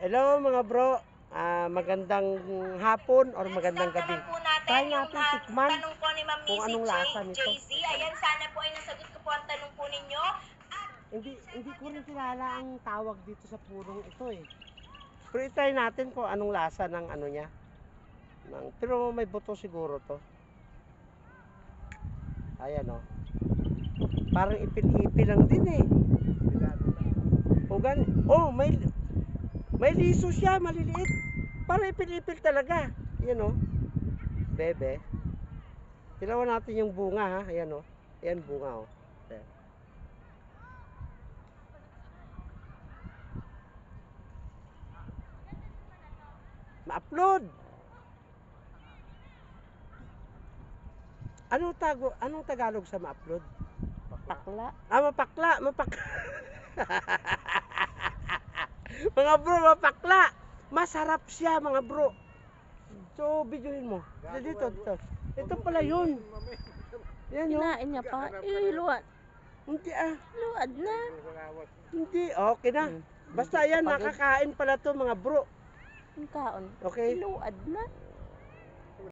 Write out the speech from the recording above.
Hello mga bro, magandang hapon or magandang gabi. Try natin tikman tanong po ni Ma'am kung anong lasa nito. JZ. Ayan, sana po ay nasagot ko po ang tanong po ninyo. Hindi ko rin kilala ang tawag dito sa purong ito eh. Pero try natin kung anong lasa ng ano niya. Pero may buto siguro to. Ayan o. Parang ipil-ipil lang din eh. Oh, may liso siya, maliliit. Parang ipil-ipil talaga. Yan o. Bebe. Tilawan natin yung bunga ha. Ayan o. Ayan bunga o. Ayan. Ma-upload. Anong Tagalog sa ma-upload? Pakla. Mapakla. Mga bro, mapakla. Masarap siya mga bro. So, videohin mo. Dito. Ito pala yun. Yan yun. Kinain niya pa. Luwad. Hindi Luwad na. Hindi. Okay na. Basta yan, nakakain pala to mga bro. Ang kaon. Okay? Luwad na.